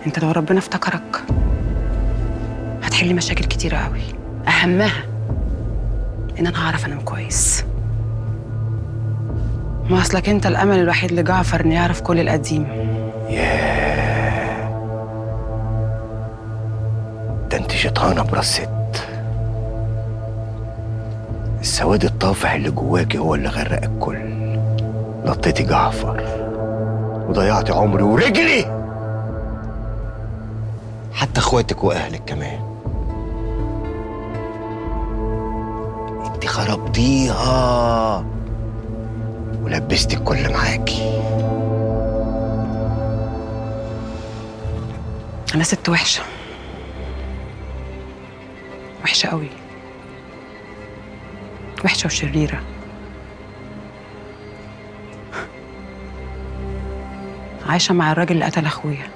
انت لو ربنا افتكرك هتحل مشاكل كتيرة قوي، اهمها ان انا هعرف انام كويس. ما اصلك انت الامل الوحيد لجعفر انه يعرف كل القديم. ياه، ده انت شيطانه براس ست. السواد الطافح اللي جواكي هو اللي غرق الكل. نطيتي جعفر وضيعتي عمري ورجلي، حتى اخواتك واهلك كمان. انت خربتيها ولبستي الكل معاكي. انا ست وحشة، وحشة قوي، وحشة وشريرة. عايشة مع الراجل اللي قتل اخويا،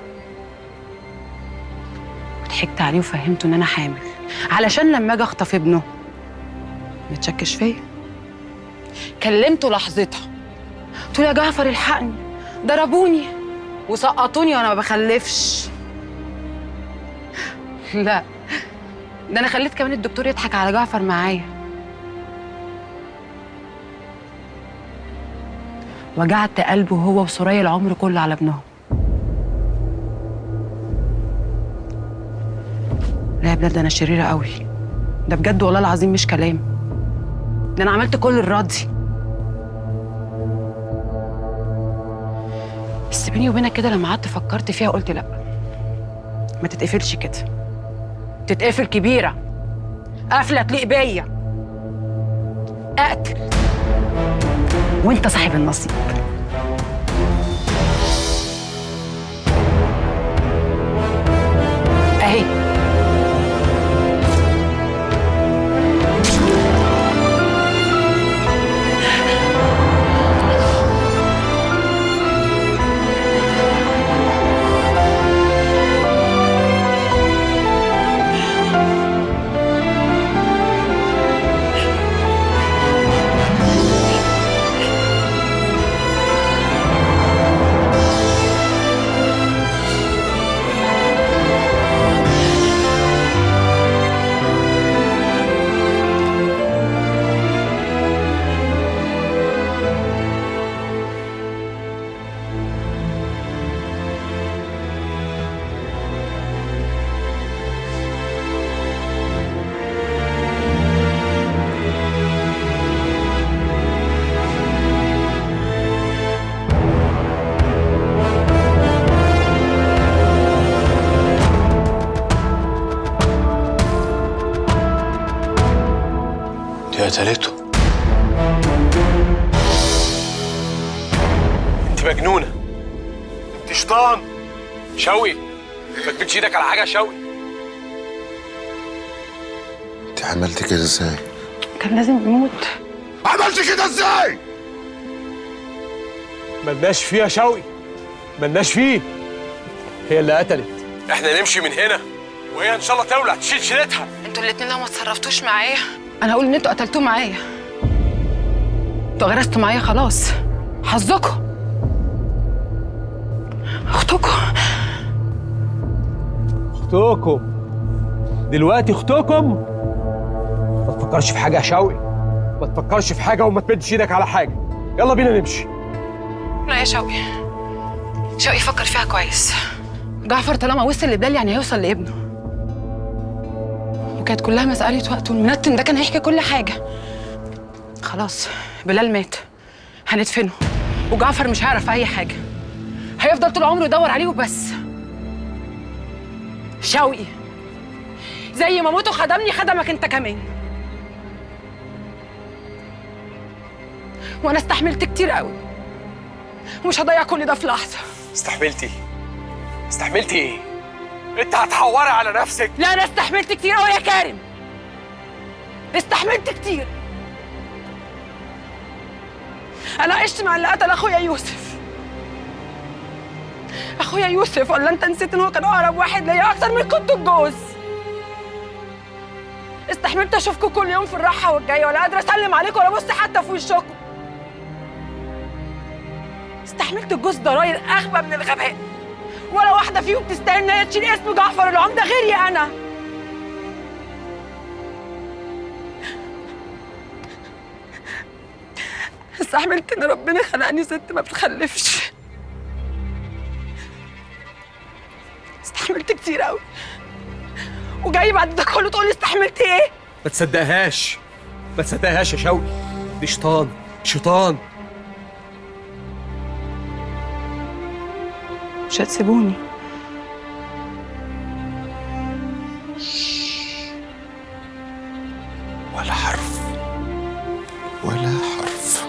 وضحكت عليه وفهمته ان انا حامل علشان لما اجي اخطف ابنه ما تشكش فيا. كلمته لحظتها، قلت له يا جعفر الحقني، ضربوني وسقطوني وانا ما بخلفش. لا، ده انا خليت كمان الدكتور يضحك على جعفر معايا. وجعت قلبه هو وسوريا العمر كله على ابنهم. لا يا بلاد، ده انا شريره قوي، ده بجد والله العظيم مش كلام، ده انا عملت كل الراضي. بس بيني وبينك كده لما قعدت فكرت فيها قلت لا، ما تتقفلش كده، تتقفل كبيره، قفله تليق بيا، اقتل وانت صاحب النصيب. اهي دي قتلته. انت مجنونه، انت شيطان. شوقي ما تمدش ايدك على حاجه يا شوقي. انت عملت كده ازاي؟ كان لازم يموت. عملت كده ازاي؟ ملناش فيه يا شوقي، ملناش فيه. هي اللي قتلت. احنا نمشي من هنا وهي ان شاء الله تولع تشيل شيلتها. انتوا الاتنين لو ما اتصرفتوش معايا انا هقول ان انتوا قتلتوه معايا. انتوا غرستوا معايا خلاص، حظكم. اختكم دلوقتي اختكم. ما تفكرش في حاجه يا شوقي، ما تفكرش في حاجه وما تمدش ايدك على حاجه. يلا بينا نمشي. لا يا شوقي، شوقي فكر فيها كويس. جعفر طالما وصل لبلال يعني هيوصل لابنه، وكانت كلها مسألة وقت، والمنتن ده كان هيحكي كل حاجة. خلاص بلال مات، هندفنه، وجعفر مش هيعرف أي حاجة، هيفضل طول عمره يدور عليه وبس. شوقي زي ما موته خدمني خدمك انت كمان، وانا استحملت كتير قوي ومش هضيع كل ده في لحظة. استحملتي ايه؟ انت هتحوري على نفسك. لا انا استحملت كتير قوي يا كارم، استحملت كتير. انا عشت مع اللي قتل اخويا يوسف. اخويا يوسف، ولا انت نسيت ان هو كان اقرب واحد ليا اكتر من كنت الجوز؟ استحملت اشوفكم كل يوم في الراحه والجايه، ولا قادره اسلم عليكم ولا ابص حتى في وشكم. استحملت الجوز ضراير اغبى من الغباء، ولا واحدة فيهم تستاهل إن هي تشيل اسم جعفر العمدة غيري أنا. استحملت إن ربنا خلقني ست ما بتخلفش. استحملت كتير قوي، وجاي بعد ده كله تقولي استحملت ايه؟ ما تصدقهاش، ما تصدقهاش يا شوقي، دي شيطان شيطان. مش هتسيبوني. ولا حرف ولا حرف.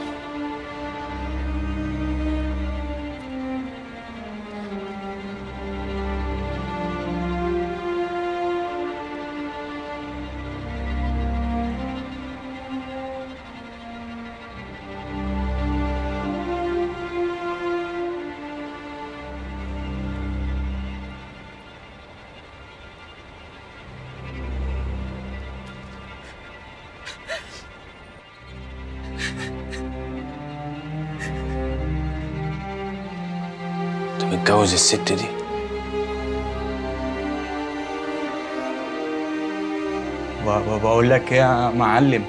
متجوز الست دي؟ بقول لك ايه يا معلم،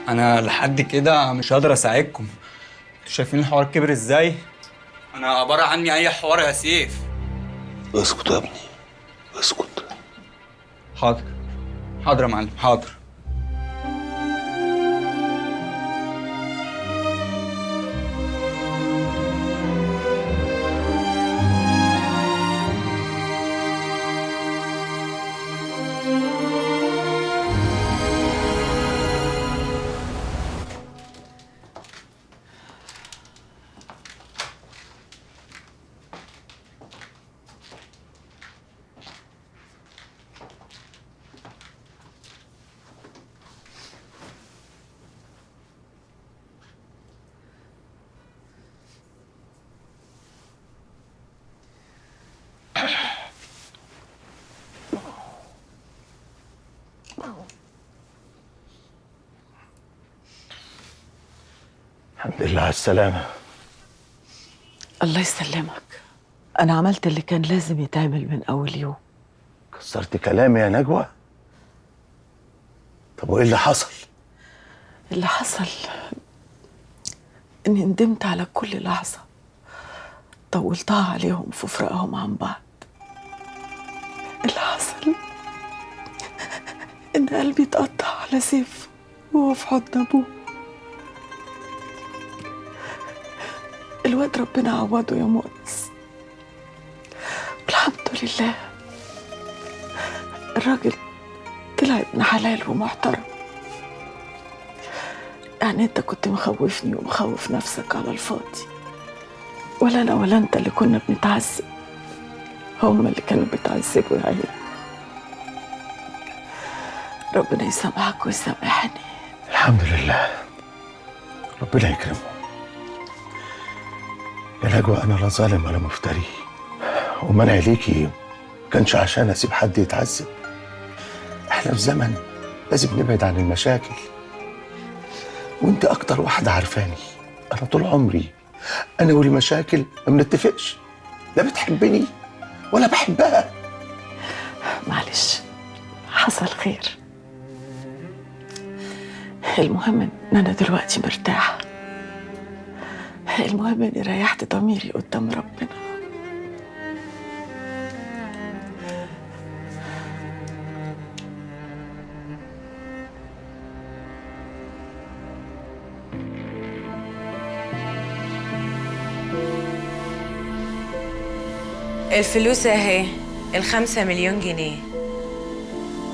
انا لحد كده مش هقدر اساعدكم. انتوا شايفين الحوار كبر ازاي؟ انا عباره عني اي حوار يا سيف. اسكت يا ابني، اسكت. حاضر حاضر يا معلم، حاضر. الحمد لله على السلامة. الله يسلمك. أنا عملت اللي كان لازم يتعمل من أول يوم. كسرت كلامي يا نجوى. طب وإيه اللي حصل؟ اللي حصل إني ندمت على كل لحظة طولتها عليهم في فراقهم عن بعض. اللي حصل إن قلبي اتقطع على سيف وهو في حضن أبوه. الواد ربنا عوضه يا مؤنس، والحمد لله الراجل طلع ابن حلال ومحترم. يعني انت كنت مخوفني ومخوف نفسك على الفاضي، ولا انا ولا انت اللي كنا بنتعذب، هما اللي كانوا بيتعذبوا يا عيني. ربنا يسامحك ويسامحني. الحمد لله، ربنا يكرمه. يا نجوى أنا لا ظالم ولا مفتري، ومنعي ليكي ما كانش عشان أسيب حد يتعذب. إحنا في زمن لازم نبعد عن المشاكل، وأنت أكتر واحدة عارفاني. أنا طول عمري أنا والمشاكل ما بنتفقش، لا بتحبني ولا بحبها. معلش، حصل خير. المهم إن أنا دلوقتي مرتاحة. المهم إني ريحت ضميري قدام ربنا. الفلوس اهي، ال5 مليون جنيه.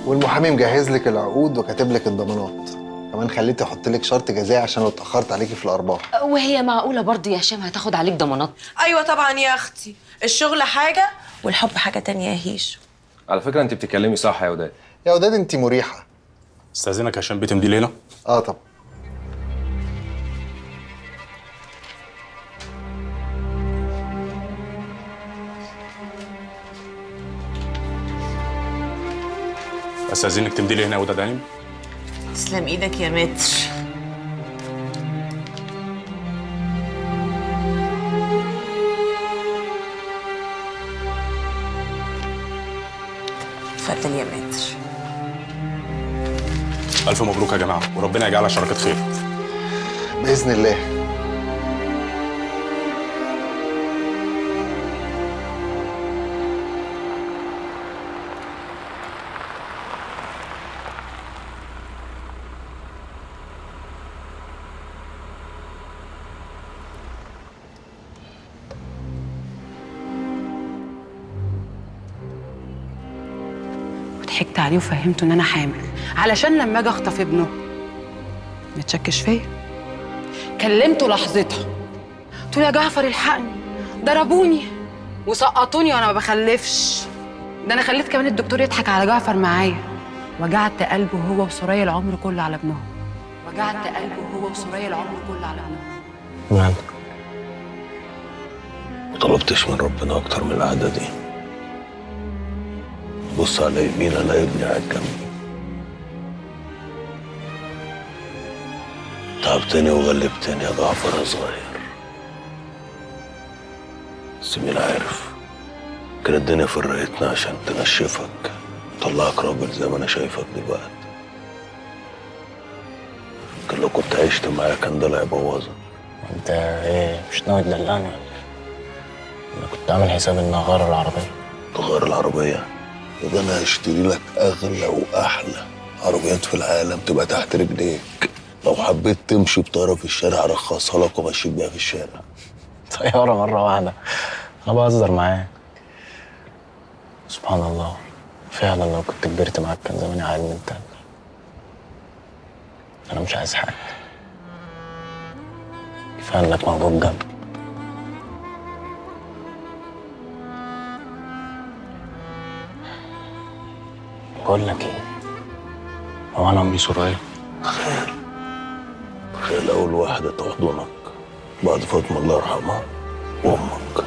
والمحامي مجهز لك العقود وكاتب لك الضمانات، كمان خليته يحط لك شرط جزائي عشان لو اتاخرت عليكي في الارباح. وهي معقوله برضه يا هشام هتاخد عليك ضمانات؟ ايوه طبعا يا اختي، الشغل حاجه والحب حاجه تانية يا هيشو. على فكره انت بتتكلمي صح يا وداد. يا وداد انت مريحه. استاذنك عشان بيت مدير هنا. طبعا. استاذنك تمدي لي هنا يا وداد هانم. تسلم ايدك يا متر. اتفضل يا ماتر. الف مبروك يا جماعه وربنا يجعلها شراكه خير. باذن الله. ضحكت عليه وفهمته ان انا حامل علشان لما اجي اخطف ابنه ما تشكش فيا. كلمته لحظتها، قلت له يا جعفر الحقني، ضربوني وسقطوني وانا ما بخلفش. ده انا خليت كمان الدكتور يضحك على جعفر معايا. وجعت قلبه هو وسوريا العمر كله على ابنهم. وجعت قلبه هو وسوريا العمر كله على ابنهم. مالك؟ ما طلبتش من ربنا اكتر من القعده دي. بص على يمين الاقي ابني قاعد جنبي. تعبتني وغلبتني يا جعفر يا صغير. بس مين عارف، كانت الدنيا فرقتنا عشان تنشفك طلعك راجل زي ما انا شايفك دلوقتي. كان لو كنت عشت معايا كان ده اللي هيبوظك. انت ايه مش ناوي تدلعني ولا ايه؟ انا كنت عامل حساب اني اغير العربيه. تغير العربيه؟ يبقى انا هشتري لك اغلى واحلى عربيات في العالم تبقى تحت رجليك. لو حبيت تمشي بطياره في الشارع ارخصها لك وامشيك بيها في الشارع. طياره مره واحده؟ انا بهزر معاك. سبحان الله، فعلا لو كنت كبرت معاك كان زماني عيل من تاني. انا مش عايز حاجه، كفايه انك موجود جنبي. بقول لك ايه، هو انا امي سوريا؟ تخيل اول واحده تحضنك بعد فاطمه الله يرحمها وامك.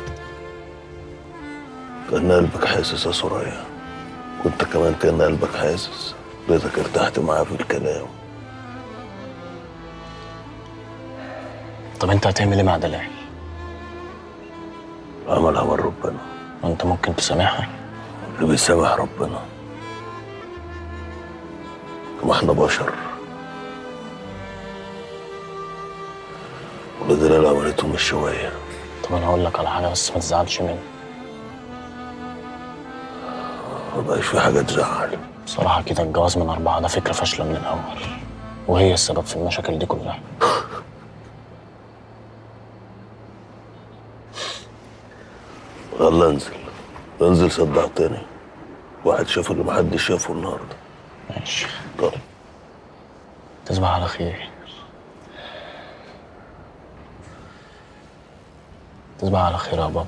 كان قلبك حاسس يا سوريا، وانت كمان كان قلبك حاسس. لقيتك ارتحت معاها في الكلام. طب انت هتعمل ايه مع دلال؟ عملها من ربنا. وانت ممكن تسامحها؟ اللي بيسامح ربنا. ما احنا بشر. واللي دلال عملته مش شويه. طب انا هقول لك على حاجه بس ما تزعلش مني. مبقاش في حاجه تزعل. بصراحه كده الجواز من 4 ده فكره فاشله من الاول، وهي السبب في المشاكل دي كلها. يلا انزل انزل، صدقتني. واحد شاف اللي محدش شافه النهارده. ماشي. طيب تصبح على خير. تصبح على خير يا بابا.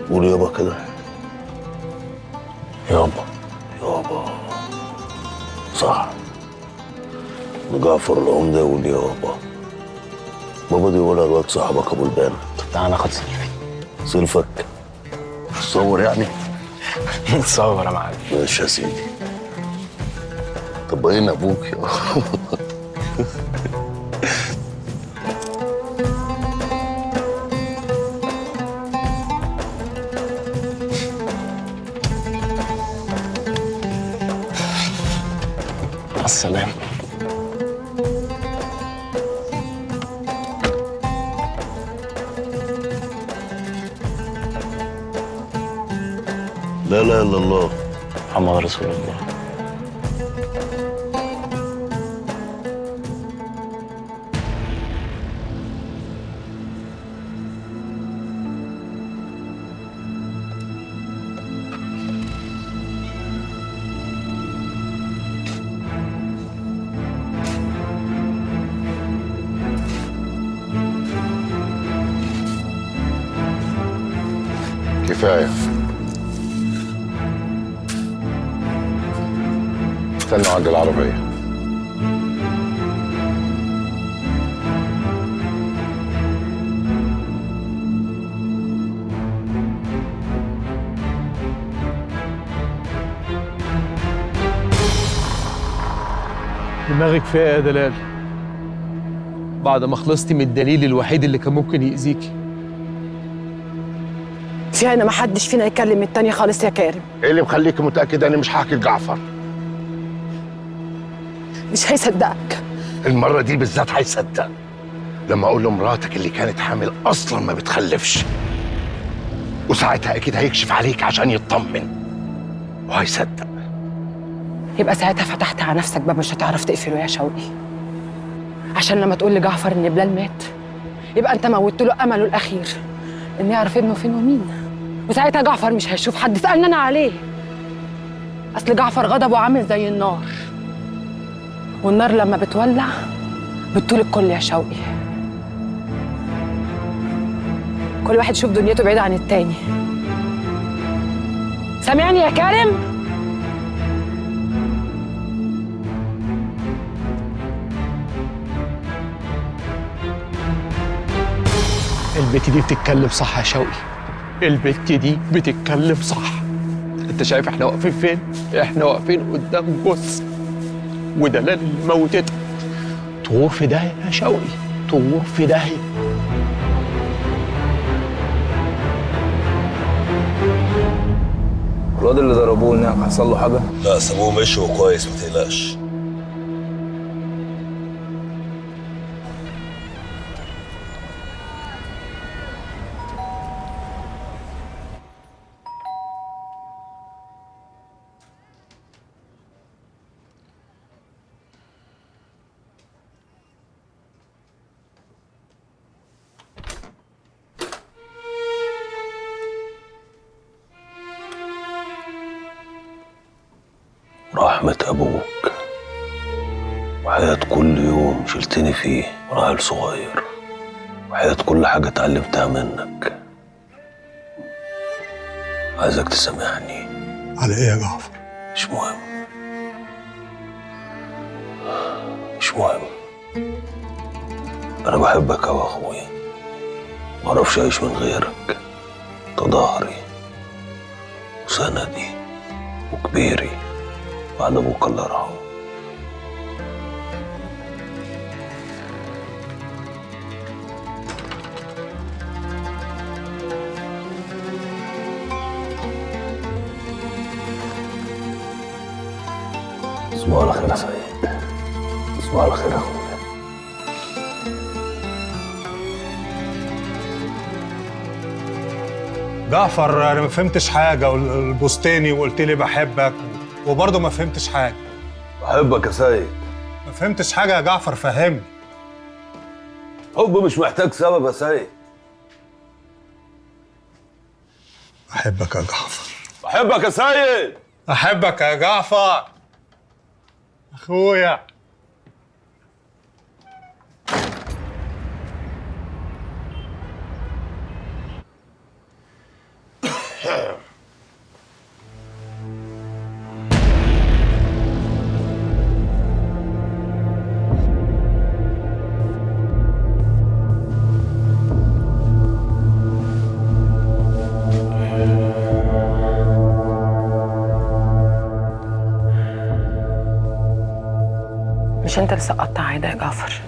قول يابا كده. يابا. يابا صح. جعفر العمدة يقول يابا. بابا دي يقولها الواد صاحبك ابو البانة. طب تعالى ناخد سيلفي. سيلفك؟ تصور يعني؟ نتصور يا معلم. ماشي يا سيدي. طب باين ابوك يا مع السلامة. لا اله الا الله محمد رسول الله. كفايه. استنوا عند العربيه. دماغك فيها يا دلال بعد ما خلصتي من الدليل الوحيد اللي كان ممكن يأذيكي. في هنا ما حدش فينا يكلم التاني خالص يا كارم. ايه اللي مخليك متاكده اني مش هحكي لجعفر؟ مش هيصدقك. المره دي بالذات هيصدق لما اقول له مراتك اللي كانت حامل اصلا ما بتخلفش، وساعتها اكيد هيكشف عليك عشان يطمن وهيصدق. يبقى ساعتها فتحت على نفسك باب مش هتعرف تقفله يا شوقي، عشان لما تقول لجعفر ان بلال مات يبقى انت موتت له امله الاخير ان يعرف ابنه فين ومين، وساعتها جعفر مش هيشوف حد. سألنا انا عليه، اصل جعفر غضبه عامل زي النار، والنار لما بتولع بتطول الكل يا شوقي. كل واحد يشوف دنيته بعيدة عن التاني. سامعني يا كارم؟ البت دي بتتكلم صح يا شوقي، البت دي بتتكلم صح. انت شايف احنا واقفين فين؟ احنا واقفين قدام جثة ودلال اللي موتتها. طور في داهية يا شوقي، طور في داهية. الواد اللي ضربوه هناك حصل له حاجة؟ لا سابوه مشي وكويس، ما تقلقش. رحمة أبوك وحياة كل يوم شلتني فيه وراجل صغير، وحياة كل حاجة اتعلمتها منك. عايزك تسامحني. على ايه يا جعفر؟ مش مهم، مش مهم. أنا بحبك أوي يا أخويا، معرفش أعيش من غيرك. أنت ظهري وسندي وكبيري بعد أبوك الله يرحمه. تصبحوا على خير يا سعيد، تصبحوا على خير يا أخويا. جعفر انا ما فهمتش حاجه، البستاني وقلت لي بحبك وبرضه ما فهمتش حاجه. بحبك يا سيد. ما فهمتش حاجه يا جعفر، فهمني. حب مش محتاج سبب يا سيد. احبك يا جعفر. بحبك يا سيد. احبك يا جعفر اخويا. مش انت اللي سقطتها عايده يا جعفر؟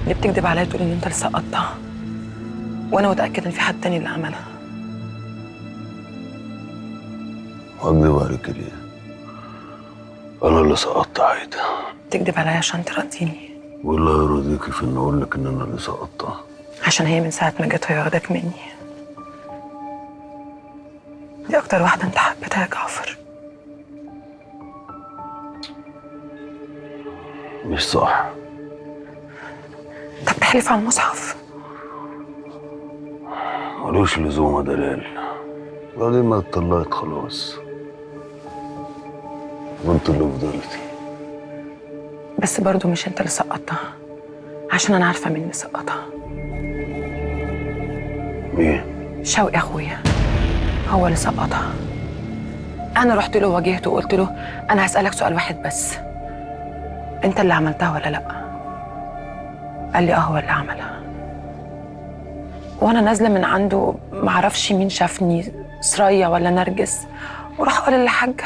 ليه بتكذب عليا تقول ان انت اللي سقطتها وانا متاكد ان في حد تاني اللي عملها؟ واكذب عليك ليه؟ انا اللي سقطت عايده. تكذب عليا عشان ترضيني؟ والله يرضيكي في ان اقول لك ان انا اللي سقطتها. عشان هي من ساعه ما جت وهي واخداك مني. دي اكتر واحده انت حبيتها يا جعفر. مش صح. انت بتحلف على المصحف. ملوش لزوم يا دلال، بعدين ما اتطلقت خلاص وانت اللي فضلتي. بس برضو مش انت اللي سقطتها، عشان انا عارفه مين اللي سقطها. مين؟ شوقي اخويا هو اللي سقطها. انا رحت له وواجهته وقلت له انا هسالك سؤال واحد بس، انت اللي عملتها ولا لا؟ قال لي هو اللي عملها. وانا نازله من عنده معرفش مين شافني، سرية ولا نرجس، وراح قال للحاجه،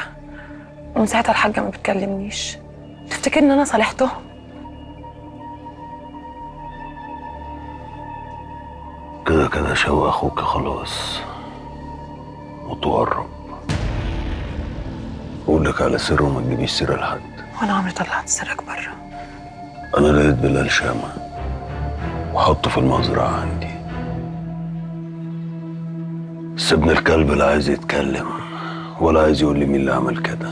ومن ساعتها الحاجه ما بتكلمنيش. تفتكر ان انا صالحته؟ كده كده شوقي اخوك خلاص وتقرب. اقول لك على سر وما تجيبيش سيره لحد. وانا عمري طلعت سرك بره. انا لقيت بلال شامه وحطه في المزرعه عندي، بس ابن الكلب لا عايز يتكلم ولا عايز يقول لي مين اللي عمل كده،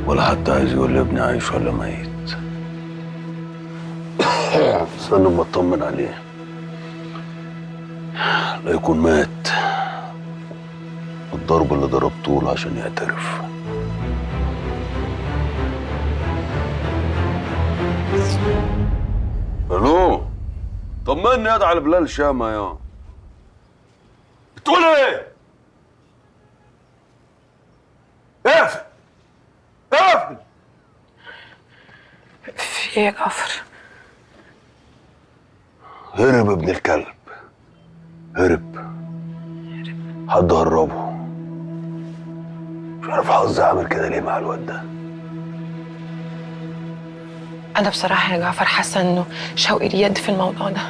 ولا حتى عايز يقول لي ابني عايش ولا ميت. استنى اما اطمن عليه، لا يكون مات الضرب اللي ضربته له عشان يعترف. الو، طمني يا على بلال شامه يا. بتقول ايه؟ اقفل اقفل. في ايه يا جعفر؟ هرب ابن الكلب، هرب. حد هربه. مش عارف حظي عامل كده ليه مع الواد ده. انا بصراحه يا جعفر حاسه انه شوقي ليه يد في الموضوع ده.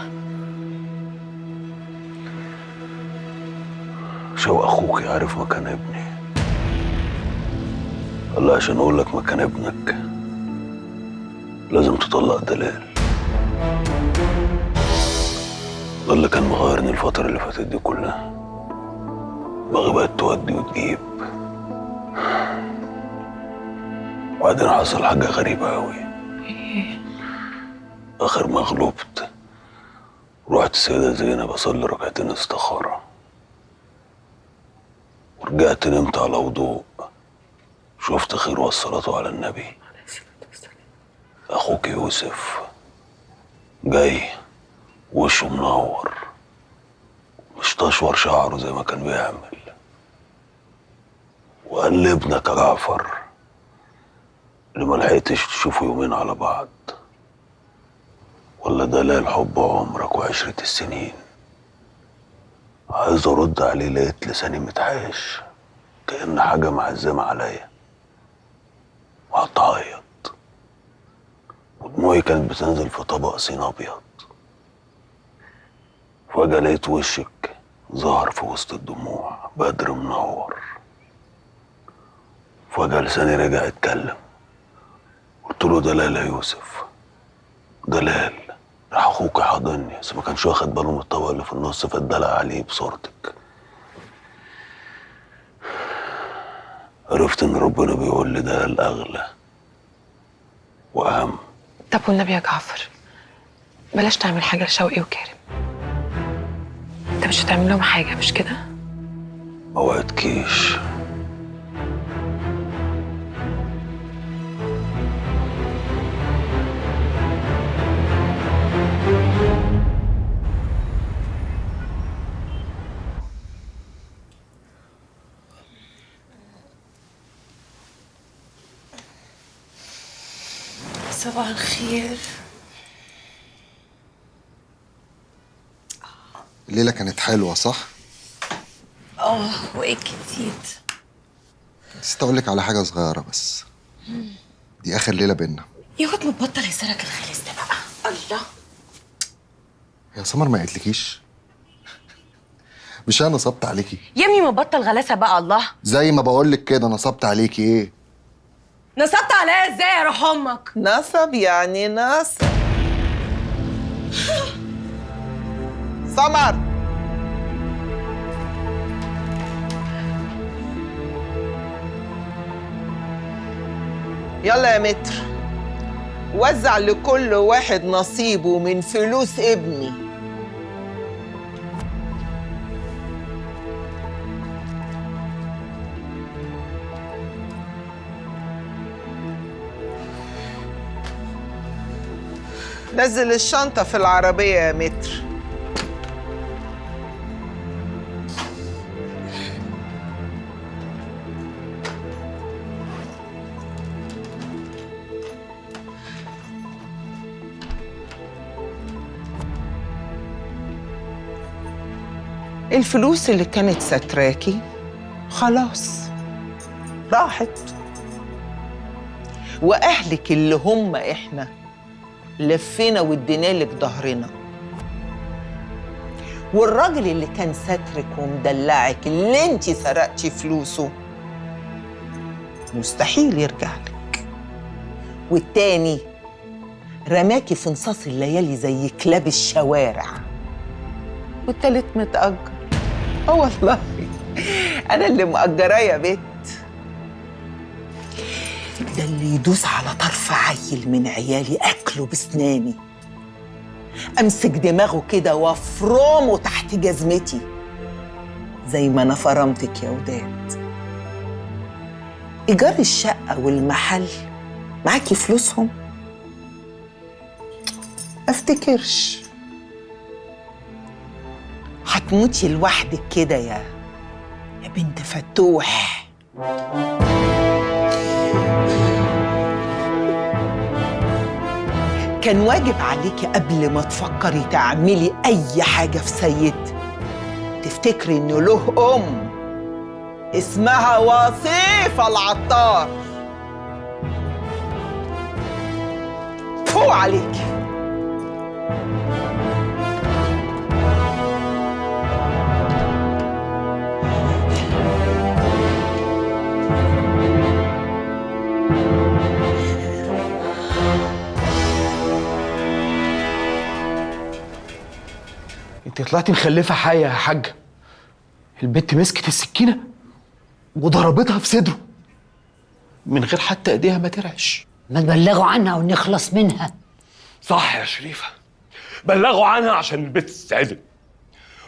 شوق اخوك يعرف مكان ابني. قال لي عشان اقول لك مكان ابنك لازم تطلق دلال. ده اللي كان مغيرني الفترة اللي فاتت دي كلها. دماغي بقت تودي وتجيب. وبعدين حصل حاجة غريبة أوي. آخر ما غلبت رحت السيدة زينب أصلي ركعتين استخارة، ورجعت نمت على وضوء. شفت خير والصلاة على النبي. أخوك يوسف جاي وشه منور، مش تشور شعره زي ما كان بيعمل. وقال لابنك يا جعفر اللي ملحقتش تشوفه يومين على بعض، ولا دلال حب عمرك وعشرة السنين. عايز ارد عليه لقيت لساني متحاش كأن حاجة معزمة عليا، وقعدت اعيط ودموعي كانت بتنزل في طبق صين ابيض. فجأة لقيت وشك ظهر في وسط الدموع بدر منور. فجأة لساني رجع اتكلم. قلت له دلال يا يوسف، دلال. راح اخوك حاضني بس ما كانش واخد باله من الطبق اللي في النص فاتدلق عليه بصورتك. عرفت ان ربنا بيقول لي ده الاغلى واهم. طب والنبي يا جعفر بلاش تعمل حاجه لشوقي وكريم. انت مش هتعمل لهم حاجه مش كده؟ ما وعدكيش. صباح الخير. الليلة كانت حلوة صح؟ وايه جديد؟ نسيت اقول لك على حاجة صغيرة بس. دي آخر ليلة بينا. يا واد مبطل يسرك الخالص ده بقى. الله. يا سمر ما قالتلكيش؟ مش انا نصبت عليكي؟ يا ابني مبطل غلاسه بقى. الله. زي ما بقول لك كده نصبت عليكي. ايه؟ نصبت عليا ازاي يا روح امك؟ نصب يعني نصب. سمر يلا يا متر، وزع لكل واحد نصيبه من فلوس ابني. نزل الشنطة في العربية يا متر. الفلوس اللي كانت ستراكي خلاص راحت، وأهلك اللي هم إحنا لفينا وادينا لك ظهرنا، والراجل اللي كان ساترك ومدلعك اللي انت سرقتي فلوسه مستحيل يرجع لك. والتاني رماكي في نصاص الليالي زي كلاب الشوارع. والتالت متأجر. والله أنا اللي مأجراه يا بت. ده اللي يدوس على طرف عيل من عيالي أكله بسناني، أمسك دماغه كده وأفرمه تحت جزمتي زي ما أنا فرمتك يا وداد. إيجار الشقة والمحل معاكي فلوسهم؟ أفتكرش. هتموتي لوحدك كده يا بنت فتوح. كان واجب عليكي قبل ما تفكري تعملي أي حاجة في سيد تفتكري إنه له أم اسمها وصيفة العطار. فوق عليكي. انت طلعتي مخلفه حيه يا حاجه. البت مسكت السكينه وضربتها في صدره من غير حتى ايديها ما ترعش. ما تبلغوا عنها ونخلص منها. صح يا شريفه، بلغوا عنها عشان البت تتعدل،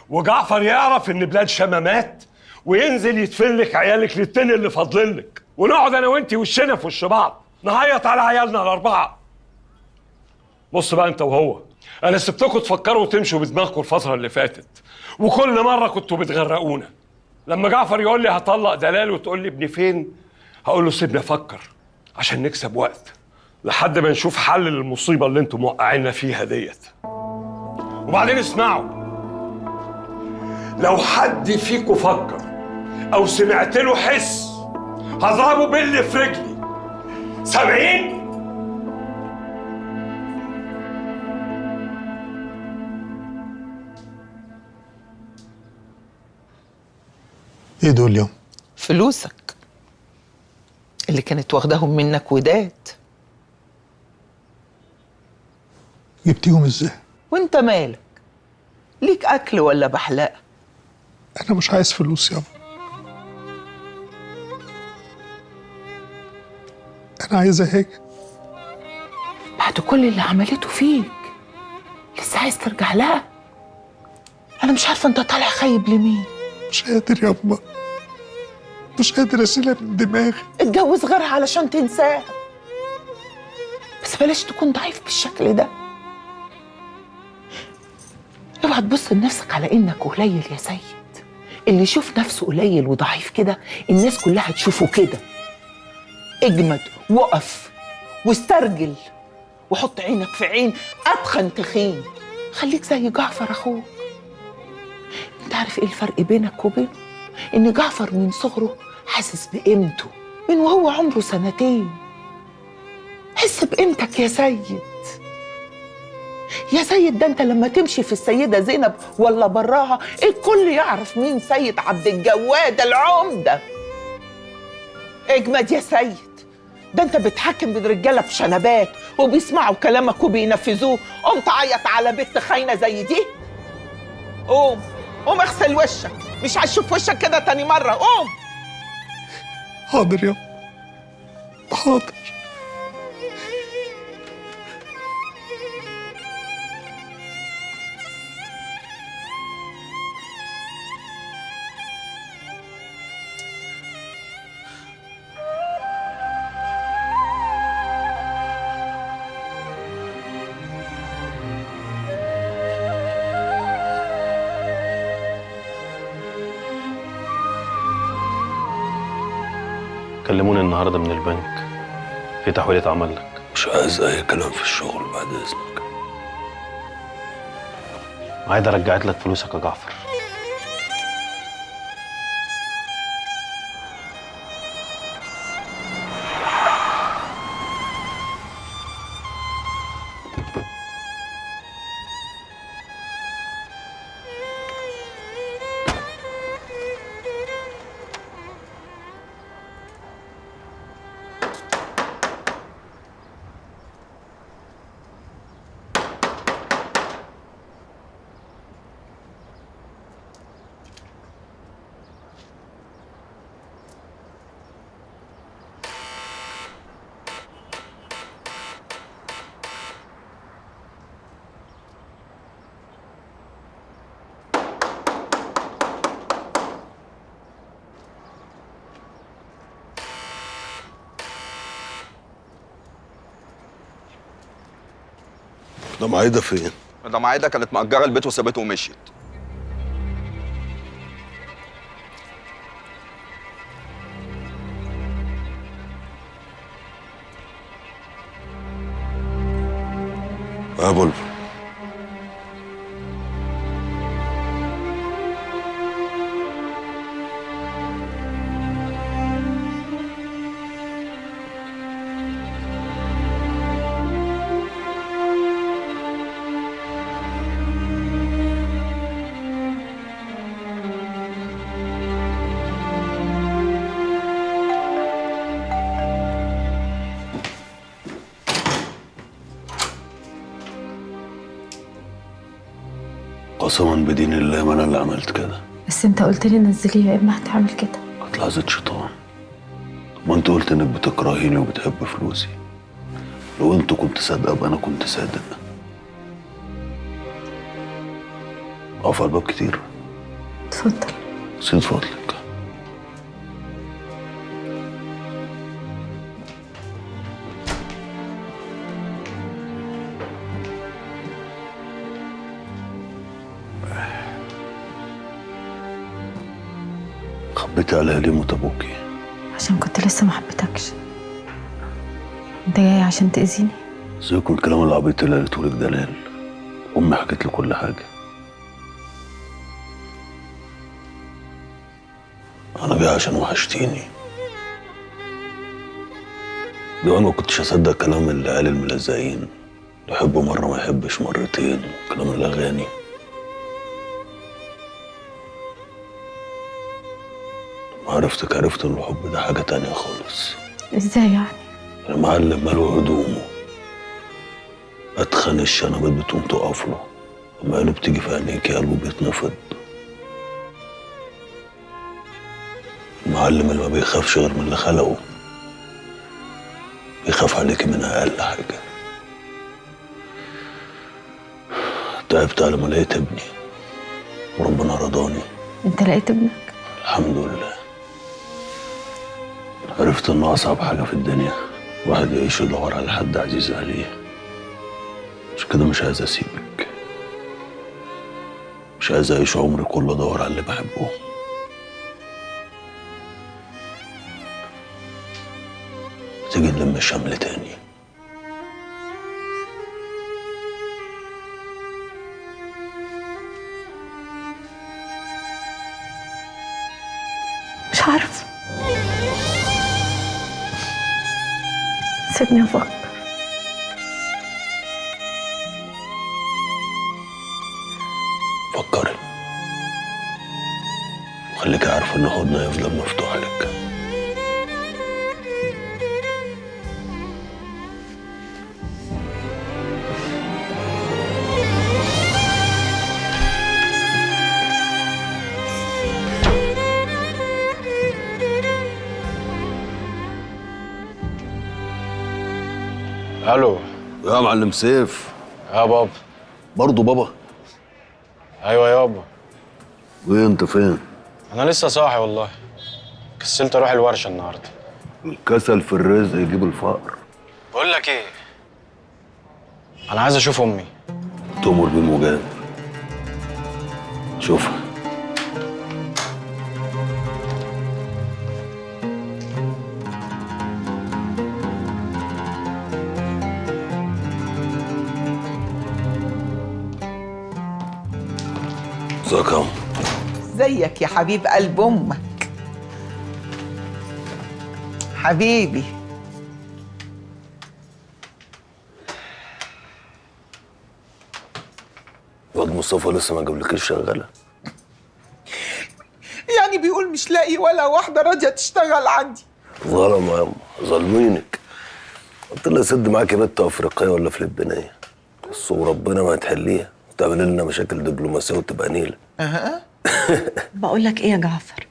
وجعفر يعرف ان بلاد شامه مات وينزل يدفنلك عيالك الاتنين اللي فاضلينلك، ونقعد انا وانتي وشنا في وش بعض نعيط على عيالنا الاربعه. بص بقى انت وهو، انا سبتكم تفكروا وتمشوا بدماغكم الفتره اللي فاتت، وكل مره كنتوا بتغرقونا. لما جعفر يقول لي هطلق دلال وتقول لي ابني فين، هقول له سيبني افكر عشان نكسب وقت لحد ما نشوف حل للمصيبه اللي انتم موقعيننا فيها ديت. وبعدين اسمعوا، لو حد فيكم فكر او سمعت له حس هضربه باللي في رجلي. سامعين؟ ايه دول اليوم؟ فلوسك اللي كانت واخداهم منك وداد. جبتيهم ازاي؟ وانت مالك؟ ليك اكل ولا بحلاقه؟ انا مش عايز فلوس يابا، انا عايزها هيك. بعد كل اللي عملته فيك لسه عايز ترجع لها؟ انا مش عارفه انت طالع خايب لمين. مش قادر يابا، مش قادر اشيلها من دماغي. اتجوز غيرها علشان تنساها، بس بلاش تكون ضعيف بالشكل ده. اوعى تبص لنفسك على انك قليل يا سيد. اللي يشوف نفسه قليل وضعيف كده الناس كلها تشوفه كده. اجمد، وقف واسترجل، وحط عينك في عين اتخن تخين. خليك زي جعفر اخوك. انت عارف ايه الفرق بينك وبينه؟ ان جعفر من صغره حاسس بقيمته من وهو عمره 2 سنين. حس بقيمتك يا سيد. يا سيد ده انت لما تمشي في السيدة زينب ولا براها الكل يعرف مين سيد عبد الجواد العمدة. اجمد يا سيد، ده انت بتحكم بالرجاله بشنبات وبيسمعوا كلامك وبينفذوه. قوم تعيط على بنت خاينه زي دي؟ قوم قوم اغسل وشك، مش عايز اشوف وشك كده تاني مره. قوم. حاضر يابا، حاضر. كلموني النهارده من البنك، في تحويل اتعمل لك. مش عايز اي كلام في الشغل بعد اذنك. عايز رجعت لك فلوسك يا جعفر. ده معايده فين؟ ده معايده كانت مأجره البيت وسابته ومشيت. يا بلبل قسما بدين الله ما انا اللي عملت كده. بس انت قلت لي نزلي يا اما هتعمل كده. كانت لحظة شيطان. ما انت قلت انك بتكرهيني وبتحب فلوسي. لو انت كنت صادقة ابقى انا كنت صادق. اقف على الباب كتير. اتفضل. سيد فضلك. خبيتي عليها ليه موت ابوكي؟ عشان كنت لسه ما حبيتكش. انت جاي عشان تأذيني؟ سيبك من الكلام العبيط اللي قالته لك دلال. امي حكت لي كل حاجه. انا جاي عشان وحشتيني. ده انا ما كنتش اصدق كلام العيال الملزقين، يحب مره ما يحبش مرتين، كلام الاغاني. عرفت ان الحب ده حاجه تانية خالص. ازاي يعني؟ المعلم ماله هدومه، اتخن الشنبات بتقوم تقف له، لما قاله بتيجي في عينيكي قلبه بيتنفض. المعلم اللي ما بيخافش غير من اللي خلقه، بيخاف عليكي من اقل حاجه. تعبت على ما لقيت ابني وربنا رضاني. انت لقيت ابنك؟ الحمد لله. عرفت ان اصعب حاجه في الدنيا واحد يعيش يدور على حد عزيز عليه. مش كده مش عايز اسيبك، مش عايز اعيش عمري كله ادور على اللي بحبه. تيجي نلم الشمل تاني. مش عارفه. سيبني افكر. فكري وخليكي عارفه ان حضني هيفضل مفتوح لك. الو يا معلم سيف. يا بابا. برضه بابا؟ ايوه يابا. وايه انت فين؟ انا لسه صاحي والله، كسلت اروح الورشه النهارده. الكسل في الرزق يجيب الفقر. بقول لك ايه، انا عايز اشوف امي. تؤمر بالمجاب. شوفها. ازيك يا ازيك يا حبيب قلب امك حبيبي. الواد مصطفى لسه ما جابلكيش شغاله؟ يعني بيقول مش لاقي ولا واحده راضيه تشتغل عندي. ظلم يا أم، ظالمينك. قلت لها سد معاكي بنت افريقيه ولا فلبينيه، بس وربنا ما هتحليها وتعمل لنا مشاكل دبلوماسيه وتبقى نيله. بقول لك ايه يا جعفر،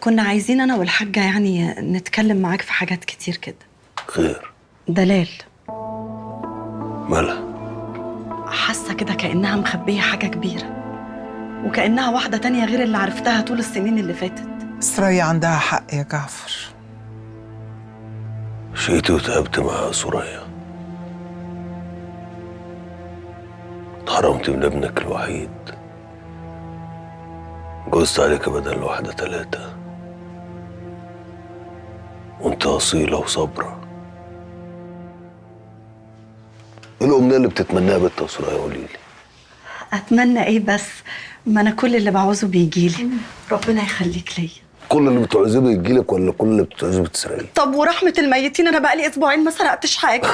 كنا عايزين انا والحاجه يعني نتكلم معاك في حاجات كتير كده. خير؟ دلال مالها؟ حاسه كده كانها مخبيه حاجه كبيره، وكانها واحده تانية غير اللي عرفتها طول السنين اللي فاتت. سرايا عندها حق يا جعفر. شئت وتعبت مع سوريا، اتحرمت من ابنك الوحيد. جوزت عليك بدل واحدة 3 وانت أصيلة وصبرة. ايه الأمنية اللي بتتمناها بنت سوريا؟ قولي لي. اتمنى ايه بس؟ ما انا كل اللي بعوزه بيجيلي. ربنا يخليك ليا. كل اللي بتعوزيه بيجيلك ولا كل اللي بتعوزيه بتسرقيه؟ طب ورحمة الميتين، انا بقالي اسبوعين ما سرقتش حاجة.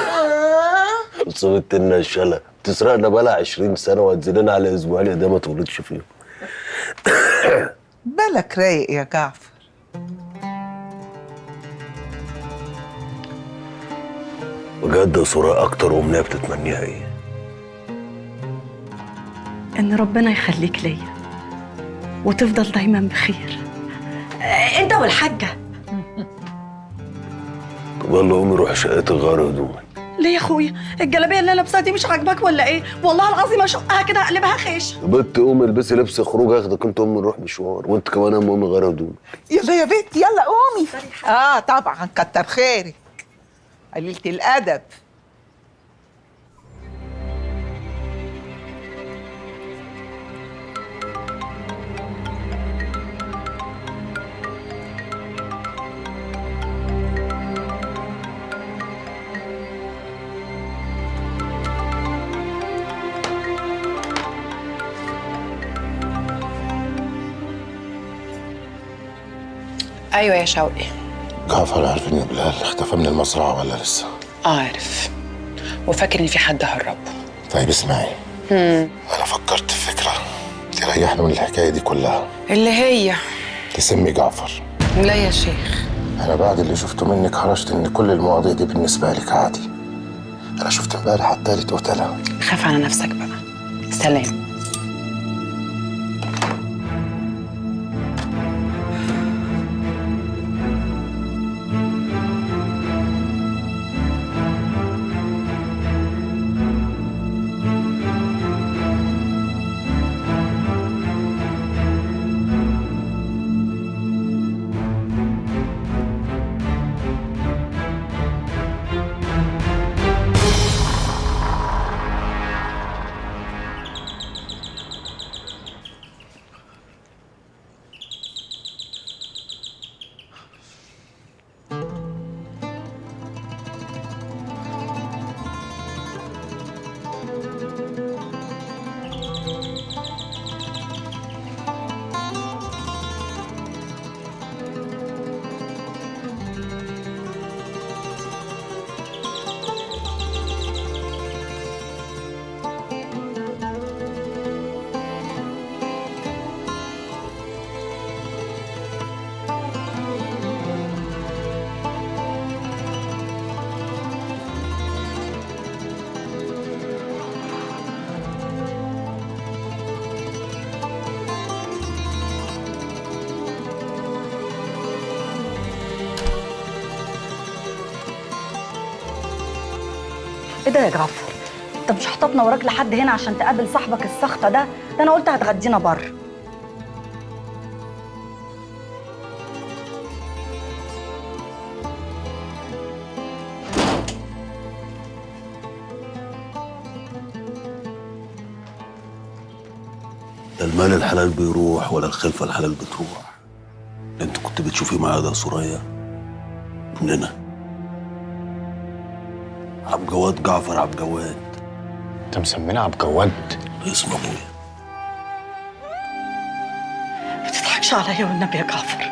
صوت لنا الشلا تسرقنا بقالها 20 سنة وهتزيدنا على اسبوعين ده ما تغلطش فيهم. بالك رايق يا جعفر. بجد يا سوريا اكتر أمنية بتتمنيها ايه؟ ان ربنا يخليك ليا وتفضل دايما بخير انت والحاجة. طب يلا قومي روحي شقتك غيري هدومك. ليه يا اخويا؟ الجلابيه اللي انا لابساها دي مش عاجباك ولا ايه؟ والله العظيم اشقها كده هقلبها خيش. يا بنت قومي البسي لبس خروج اخدك انت امي نروح مشوار، وانت كمان يا امي غيري هدومك. يلا يا بنت يلا قومي. طبعا كتر خيرك قليلة الأدب. ايوه يا شوقي. جعفر عارف ان بلال اختفى من المزرعة ولا لسه؟ عارف، وفاكر ان في حد هربه. طيب اسمعي، انا فكرت في فكرة تريحنا من الحكاية دي كلها. اللي هي تسمي جعفر. لا يا شيخ، انا بعد اللي شفته منك خرجت ان كل المواضيع دي بالنسبة لك عادي. انا شفت امبارح التالت قتلة. خاف على نفسك بقى. سلام. ايه ده يا جعفر؟ انت مش هتطنا وراك لحد هنا عشان تقابل صاحبك السخطه ده انا قلت هتغدينا بره. لا المال الحلال بيروح ولا الخلفة الحلال بتروح. انت كنت بتشوفي معايا ده سوريا ابننا عبد جواد جعفر عبد جواد. انت مسمينا عبد جواد؟ اسم ابويا. ما تضحكش عليا والنبي يا جعفر،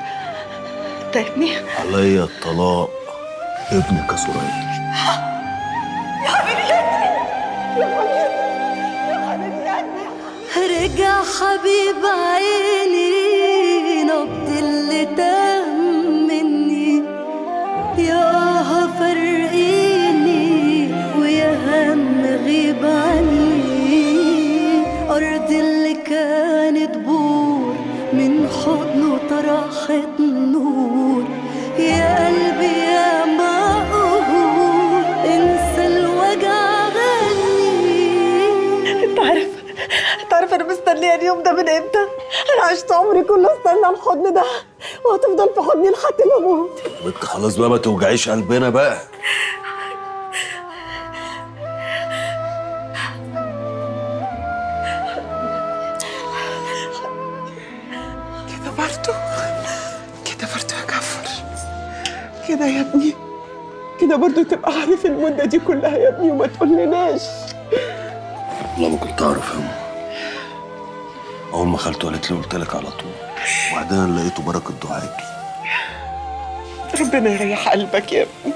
انت ابني. عليا الطلاق ابنك يا سوريا. يا حبيبي يا حبيبي رجع حبيب عيني نبض اللي تاه مني، يا فرقيني ويا هم غيب عني، أرض اللي كانت بور من حضنه طرحت نور، يا قلبي يا مقهور انسى الوجع غني. انت عارف انا مستنيه اليوم ده من امتى؟ انا عشت عمري كله استنى الحضن ده وهتفضل في حضني لحد ما اموت. انت خلاص بقى ما توجعيش قلبنا بقى. كده يا ابني، كده برضو تبقى عارف المدة دي كلها يا ابني وما تقولناش. والله ما كنت اعرف يا أم. اول ما خالته قالت لي قلت لك على طول، وبعدين انا لقيته بركه دعاكي. ربنا يريح قلبك يا ابني.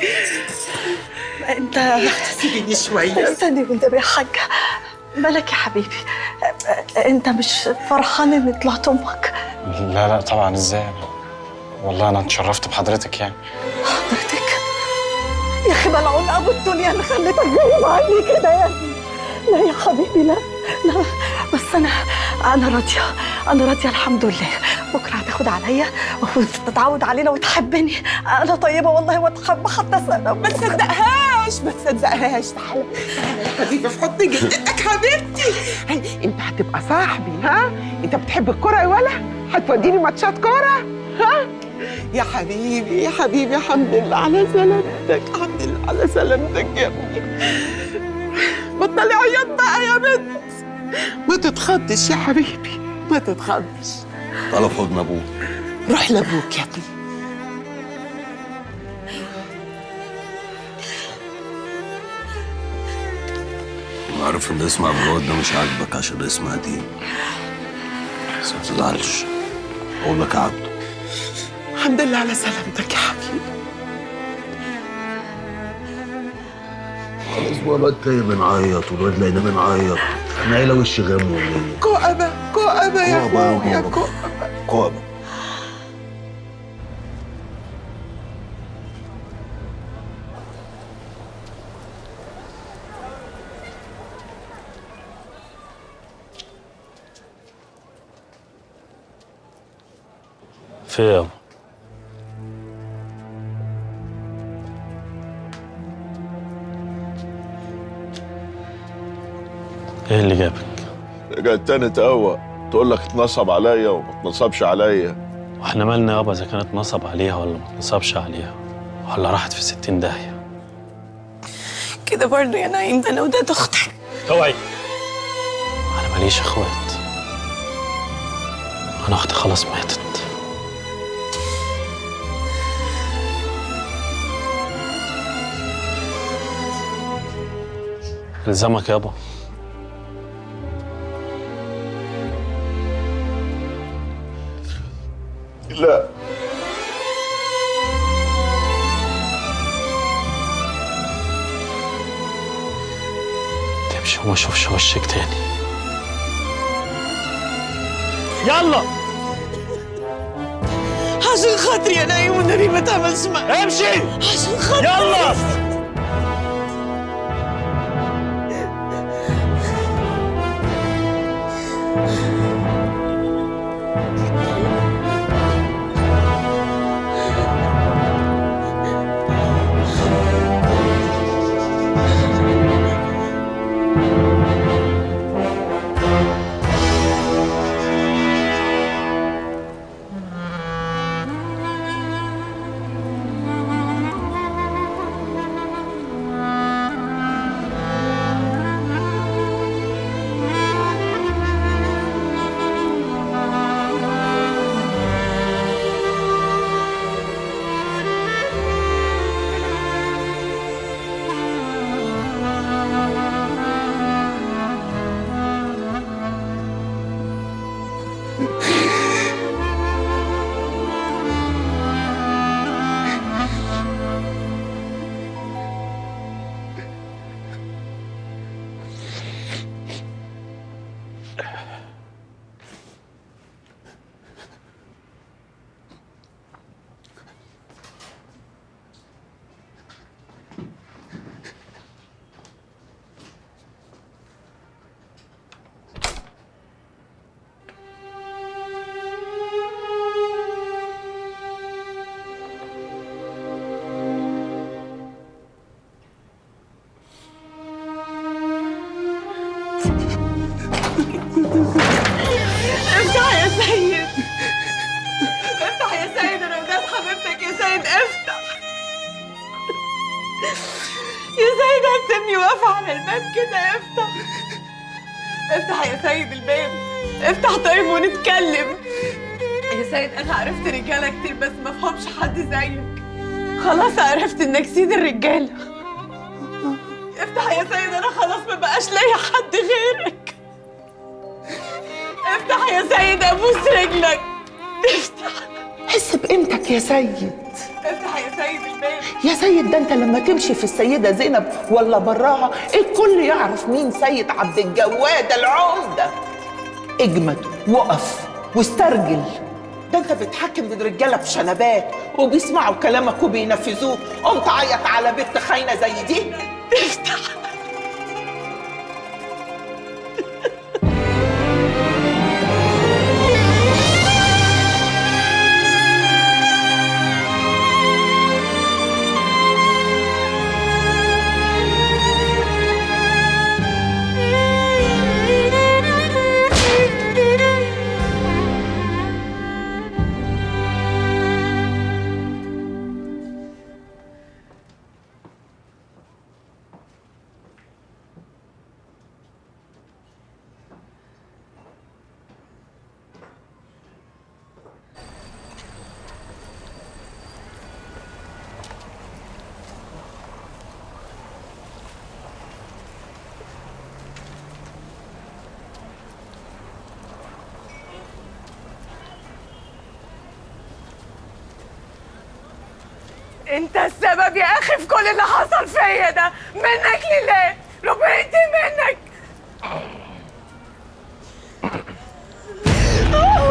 انت سيبيني شوية. استني والنبي يا حاجة، مالك يا حبيبي؟ انت مش فرحان ان طلعت امك؟ لا لا طبعا، ازاي؟ والله انا اتشرفت بحضرتك يعني. حضرتك يا اخي ملعون ابو الدنيا اللي خليتك غريب عني كده يا ابني. لا يا حبيبي لا لا، بس انا راضيه الحمد لله. بكره هتاخد عليا وتتعود علينا وتحبني. انا طيبه والله واتحب حتى سنه. ما تصدقهاش. تعالى يا حبيبي في حضن جدتك حبيبتي. انت هتبقى صاحبي، ها؟ انت بتحب الكوره يا ولا؟ هتوديني ماتشات كوره، ها؟ يا حبيبي يا حبيبي، الحمد لله على سلامتك، الحمد لله على سلامتك يا ابني. بطلي عياط بقى يا بنت، ما تتخضش يا حبيبي، ما تتخضش. تعالى في حضن ابوك. روح لابوك يا ابني. انا عارف ان اسم عبد الوهاب ده مش عاجبك عشان اسم قديم، بس ما تزعلش. اقول لك يا عبده، الحمد لله على سلامتك يا حبيبي. خلاص بقى، الواد جاي بنعيط والواد لقيناه بنعيط، احنا عيله وش غم ولا ايه؟ كؤبه يا اخويا، كؤبه. في إيه يابا؟ ايه اللي جابك؟ رجعت تاني تقوى تقول لك اتنصب عليا وما اتنصبش عليا. واحنا مالنا يابا اذا كانت نصب عليها ولا ما اتنصبش عليها ولا راحت في 60 داهيه؟ كده برضه يا نعيم، ده انا وداد اختك. اوعي، انا ماليش اخوات، انا اختي خلاص ماتت. الزمك يابا. لا تمشي وما اشوفش وشك تاني. يلا عشان خاطري يا نعيم والنبي ما تعملش معايا. امشي عشان خاطري. يلا. افتح يا سيد، افتح يا سيد، انا وداد حبيبتك يا سيد، افتح يا سيد. هتسيبني واقفة على الباب كده؟ افتح افتح يا سيد الباب، افتح طيب ونتكلم يا سيد. انا عرفت رجالة كتير بس ما فهمش حد زيك خلاص عرفت انك سيد الرجاله. افتح يا سيد، انا خلاص ما بقاش ليا حد غيرك. افتح يا سيد، ابوس رجلك. افتح. حس بقيمتك يا سيد. افتح يا سيد الباب. يا سيد ده انت لما تمشي في السيدة زينب ولا براها الكل يعرف مين سيد عبد الجواد العمدة. اجمد وقف واسترجل. ده انت بتحكم الرجالة بشنبات وبيسمعوا كلامك وبينفذوه. قوم تعيط على بنت خاينة زي دي؟ افتح. انت السبب يا اخي في كل اللي حصل فيا ده، منك لله، ربنا ينتقم منك.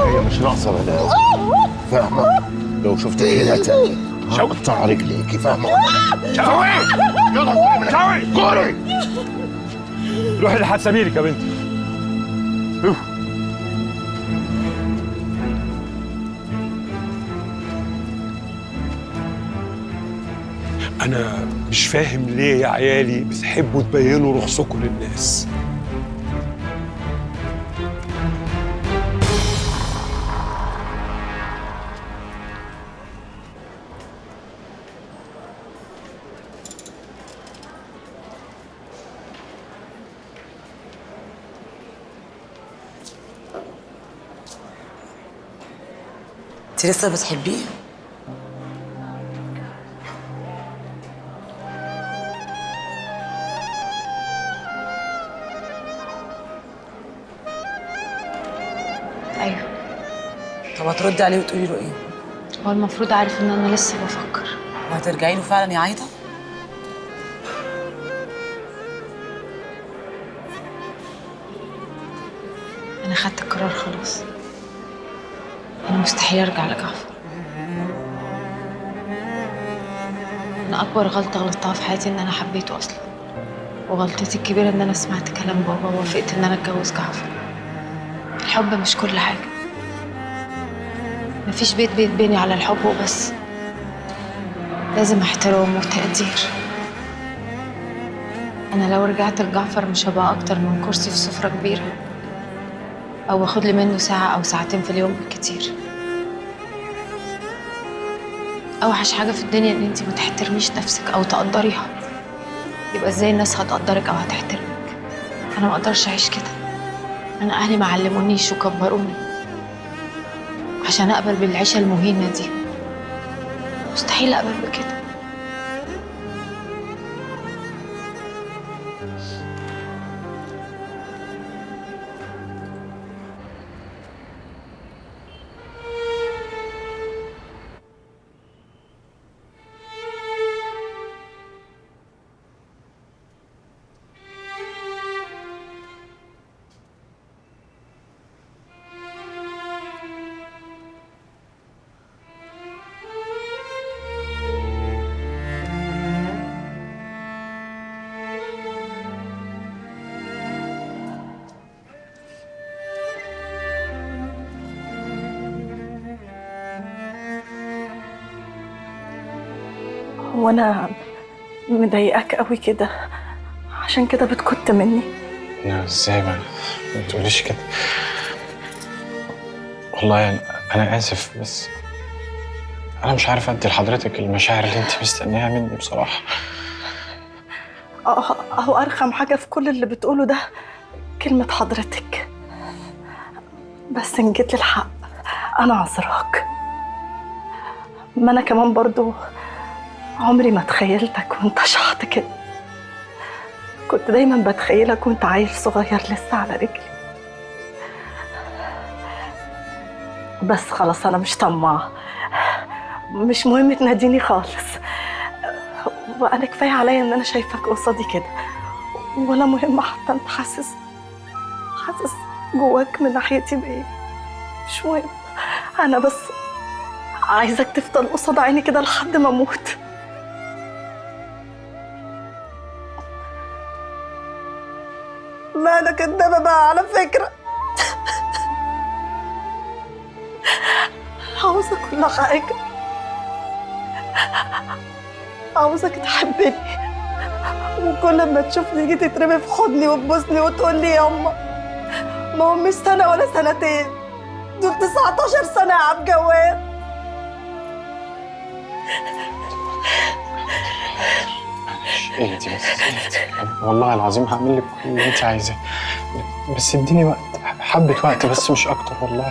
هي مش ناقصه بلاوي، فاهمه؟ لو شفت كده تاني هقطع رجليكي، فاهمه؟ شوقي يلا قولي شوقي قولي. روحي لحد سبيلك يا بنتي. أنا مش فاهم ليه يا عيالي بتحبوا تبينوا رخصكم للناس. انت لسه بتحبيه؟ ايوه. طب هتردي عليه وتقولي له ايه؟ هو المفروض عارف ان انا لسه بفكر. وهترجعي له فعلا يا عايده؟ انا خدت القرار خلاص. انا مستحيل ارجع لجعفر. انا اكبر غلطه غلطتها في حياتي ان انا حبيته اصلا، وغلطتي الكبيره ان انا سمعت كلام بابا ووافقت ان انا اتجوز جعفر. الحب مش كل حاجه، مفيش بيت بيتبني على الحب وبس، لازم احترام وتقدير. انا لو رجعت لجعفر مش هبقى اكتر من كرسي في سفره كبيره، او اخد لي منه ساعه او ساعتين في اليوم بالكتير. اوحش حاجه في الدنيا ان انتي ما تحترميش نفسك او تقدريها. يبقى ازاي الناس هتقدرك او هتحترمك؟ انا ما اقدرش اعيش كده. انا اهلي ما علمونيش وكبروني عشان اقبل بالعيشه المهينه دي. مستحيل اقبل بكده. هو أنا مضايقاك قوي كده عشان كده بتكت مني؟ لا ازاي ما تقوليش كده. والله انا اسف، بس انا مش عارف ادي لحضرتك المشاعر اللي انت مستنياها مني بصراحه. أهو أرخم حاجة في كل اللي بتقوله ده كلمة حضرتك. بس إن جيت للحق أنا عذراك. ما أنا كمان برضو عمري ما تخيلتك وانت شحط كده. كنت دايما بتخيلك وانت عيل صغير لسه على رجلي. بس خلاص انا مش طماعة، مش مهم تناديني خالص، وانا كفاية عليا ان انا شايفك قصادي كده، ولا مهم حتى انت حاسس جواك من ناحيتي بايه. مش مهم، انا بس عايزك تفضل قصاد عيني كده لحد ما اموت. لا انا كدابة بقى على فكرة. عاوزة كل حاجة، عاوزك تحبني، وكل ما تشوفني تيجي تترمي في حضني وتبوسني وتقول لي ياما. ما هم مش سنة ولا سنتين، دول 19 سنة يا عبد جواد. اهدي بس اهدي، والله العظيم هعمل لك كل اللي انت عايزاه، بس اديني وقت، حبة وقت بس مش اكتر. والله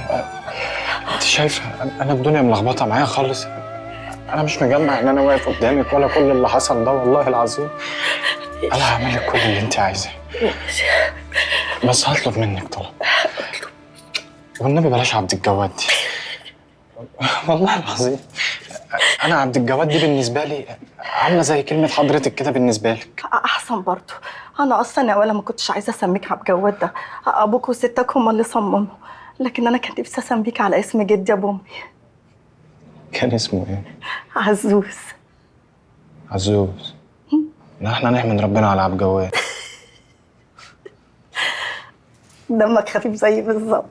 انت شايفه انا الدنيا ملخبطه معايا خالص، انا مش مجمع ان انا واقف قدامك ولا كل اللي حصل ده. والله العظيم انا هعمل لك كل اللي انت عايزاه، بس هطلب منك طلب، والنبي بلاش عبد الجواد دي. والله العظيم انا عبد الجواد دي بالنسبه لي عامله زي كلمه حضرتك كده بالنسبه لك. احسن برضو، انا اصلا يا ولا ما كنتش عايزه اسميك عبد جواد، ده ابوك وستك هم اللي صمموا، لكن انا كان نفسي اسميك على اسم جدي ابو امي. كان اسمه ايه؟ عزوز. عزوز؟ لا احنا نحمد ربنا على عبد جواد. دمك خفيف زي بالظبط.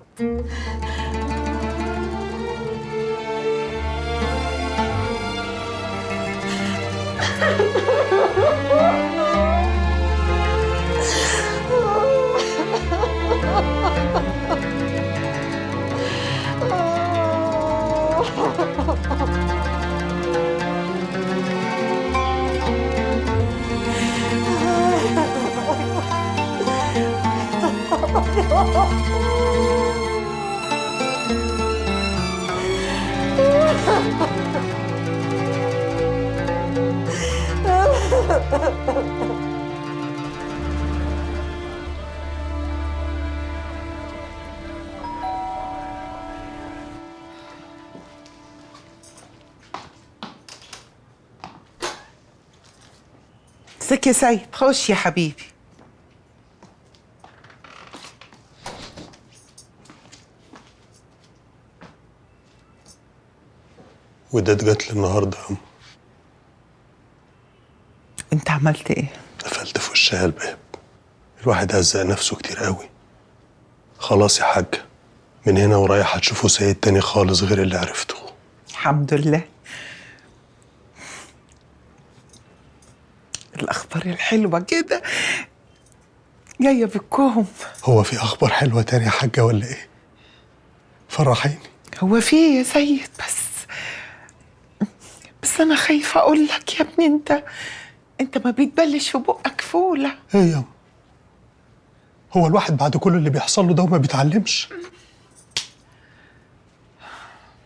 ازيك يا سيد؟ خش يا حبيبي. وداد جات لي النهارده يا أم. انت عملت ايه؟ قفلت في وشها الباب. الواحد هزق نفسه كتير قوي. خلاص يا حاج، من هنا ورايح هتشوفوا سيد تاني خالص غير اللي عرفته. الحمد لله. الأخبار الحلوة كده جاية بالكوم. هو في أخبار حلوة تاني يا حاجة ولا إيه؟ فرحيني. هو في يا سيد، بس أنا خايفة أقول لك يا ابني، أنت ما بيتبلش في بقك فولة. إيه يا أم؟ هو الواحد بعد كل اللي بيحصل له ده وما بيتعلمش؟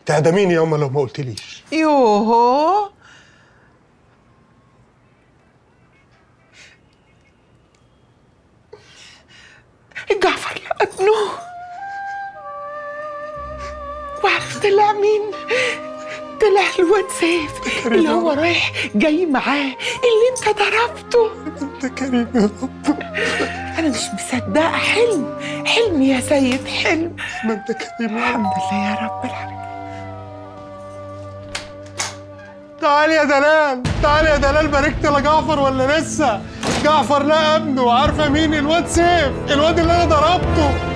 تعدميني يا أم لو ما قلتليش. يوهو، جعفر لقى ابنه وعرف طلع مين؟ طلع الواد سيف اللي هو رايح جاي معاه، اللي انت ضربته. انت كريم يا رب. انا مش مصدقه، حلم يا سيد، حلم. ما انت كريم. الحمد لله يا رب العالمين. تعالي يا دلال، تعالي يا دلال، باركت لجعفر ولا لسه؟ جعفر لقى ابنه، وعارفه مين؟ الواد سيف، الواد اللي انا ضربته.